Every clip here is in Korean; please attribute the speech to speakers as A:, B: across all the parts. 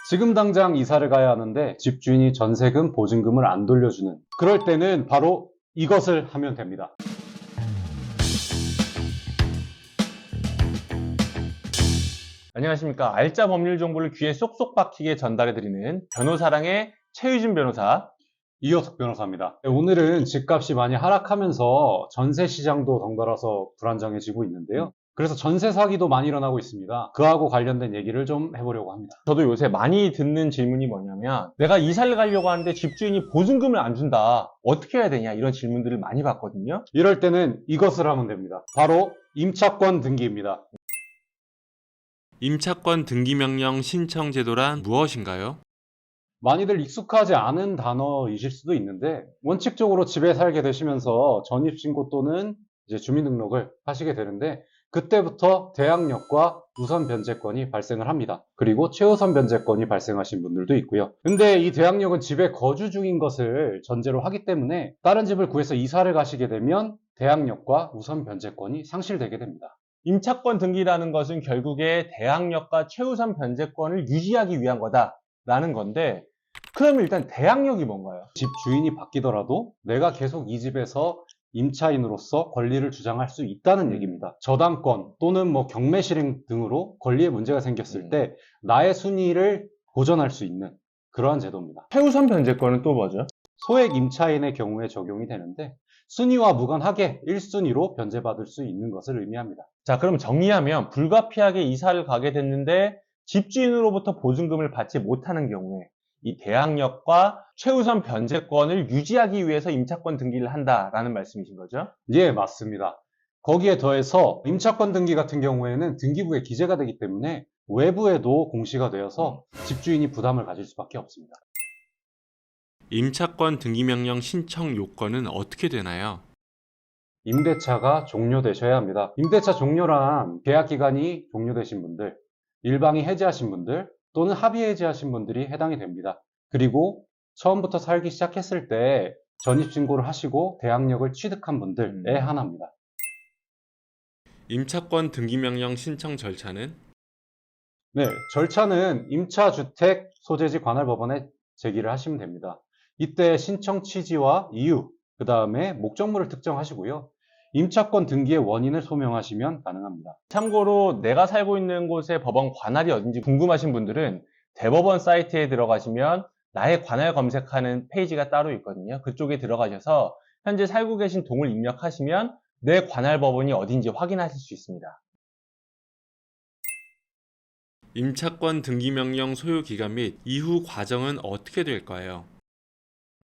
A: 지금 당장 이사를 가야 하는데 집주인이 전세금, 보증금을 안 돌려주는, 그럴 때는 바로 이것을 하면 됩니다.
B: 안녕하십니까. 알짜 법률 정보를 귀에 쏙쏙 박히게 전달해드리는 변호사랑의 최유진 변호사.
A: 이효석 변호사입니다. 오늘은 집값이 많이 하락하면서 전세 시장도 덩달아서 불안정해지고 있는데요. 그래서 전세 사기도 많이 일어나고 있습니다. 그하고 관련된 얘기를 좀 해보려고 합니다.
B: 저도 요새 많이 듣는 질문이 뭐냐면, 내가 이사를 가려고 하는데 집주인이 보증금을 안 준다. 어떻게 해야 되냐? 이런 질문들을 많이 받거든요.
A: 이럴 때는 이것을 하면 됩니다. 바로 임차권 등기입니다.
C: 임차권 등기명령 신청 제도란 무엇인가요?
A: 많이들 익숙하지 않은 단어이실 수도 있는데, 원칙적으로 집에 살게 되시면서 전입신고 또는 이제 주민등록을 하시게 되는데, 그때부터 대항력과 우선 변제권이 발생을 합니다. 그리고 최우선 변제권이 발생하신 분들도 있고요. 근데 이 대항력은 집에 거주 중인 것을 전제로 하기 때문에 다른 집을 구해서 이사를 가시게 되면 대항력과 우선 변제권이 상실되게 됩니다.
B: 임차권 등기라는 것은 결국에 대항력과 최우선 변제권을 유지하기 위한 거다라는 건데, 그러면 일단 대항력이 뭔가요?
A: 집 주인이 바뀌더라도 내가 계속 이 집에서 임차인으로서 권리를 주장할 수 있다는 얘기입니다. 저당권 또는 경매 실행 등으로 권리에 문제가 생겼을 때 나의 순위를 보전할 수 있는 그러한 제도입니다.
B: 최우선 변제권은 또 뭐죠?
A: 소액 임차인의 경우에 적용이 되는데, 순위와 무관하게 1순위로 변제받을 수 있는 것을 의미합니다.
B: 자, 그럼 정리하면 불가피하게 이사를 가게 됐는데 집주인으로부터 보증금을 받지 못하는 경우에 이 대항력과 최우선 변제권을 유지하기 위해서 임차권 등기를 한다라는 말씀이신 거죠?
A: 예, 맞습니다. 거기에 더해서 임차권 등기 같은 경우에는 등기부에 기재가 되기 때문에 외부에도 공시가 되어서 집주인이 부담을 가질 수밖에 없습니다.
C: 임차권 등기명령 신청 요건은 어떻게 되나요?
A: 임대차가 종료되셔야 합니다. 임대차 종료란 계약 기간이 종료되신 분들, 일방이 해지하신 분들 또는 합의 해지하신 분들이 해당이 됩니다. 그리고 처음부터 살기 시작했을 때 전입신고를 하시고 대항력을 취득한 분들에 한합니다.
C: 임차권 등기명령 신청 절차는?
A: 네, 절차는 임차주택 소재지 관할법원에 제기를 하시면 됩니다. 이때 신청 취지와 이유, 그 다음에 목적물을 특정하시고요. 임차권 등기의 원인을 소명하시면 가능합니다.
B: 참고로 내가 살고 있는 곳의 법원 관할이 어딘지 궁금하신 분들은 대법원 사이트에 들어가시면 나의 관할 검색하는 페이지가 따로 있거든요. 그쪽에 들어가셔서 현재 살고 계신 동을 입력하시면 내 관할 법원이 어딘지 확인하실 수 있습니다.
C: 임차권 등기명령 소요 기간 및 이후 과정은 어떻게 될까요?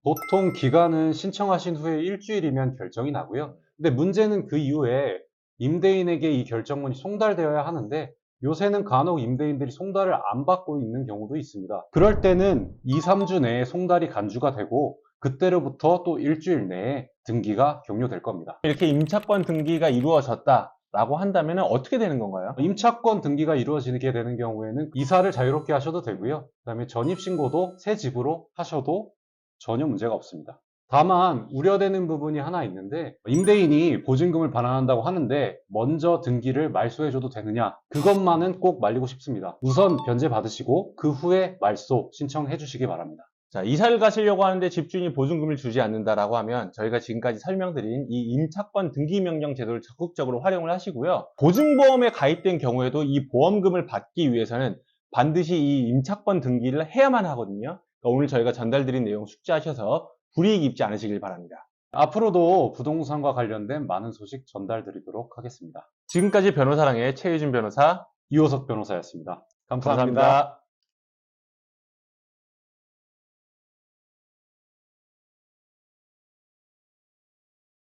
A: 보통 기간은 신청하신 후에 일주일이면 결정이 나고요. 근데 문제는 그 이후에 임대인에게 이 결정문이 송달되어야 하는데, 요새는 간혹 임대인들이 송달을 안 받고 있는 경우도 있습니다. 그럴 때는 2, 3주 내에 송달이 간주가 되고, 그때로부터 또 일주일 내에 등기가 종료될 겁니다.
B: 이렇게 임차권 등기가 이루어졌다라고 한다면 어떻게 되는 건가요?
A: 임차권 등기가 이루어지게 되는 경우에는 이사를 자유롭게 하셔도 되고요. 그다음에 전입신고도 새 집으로 하셔도 전혀 문제가 없습니다. 다만 우려되는 부분이 하나 있는데, 임대인이 보증금을 반환한다고 하는데 먼저 등기를 말소해줘도 되느냐, 그것만은 꼭 말리고 싶습니다. 우선 변제 받으시고 그 후에 말소 신청해 주시기 바랍니다.
B: 자, 이사를 가시려고 하는데 집주인이 보증금을 주지 않는다라고 하면 저희가 지금까지 설명드린 이 임차권 등기명령 제도를 적극적으로 활용을 하시고요. 보증보험에 가입된 경우에도 이 보험금을 받기 위해서는 반드시 이 임차권 등기를 해야만 하거든요. 그러니까 오늘 저희가 전달드린 내용 숙지하셔서 불이익 입지 않으시길 바랍니다.
A: 앞으로도 부동산과 관련된 많은 소식 전달드리도록 하겠습니다.
B: 지금까지 변호사랑의 최유진 변호사,
A: 이호석 변호사였습니다. 감사합니다.
B: 감사합니다.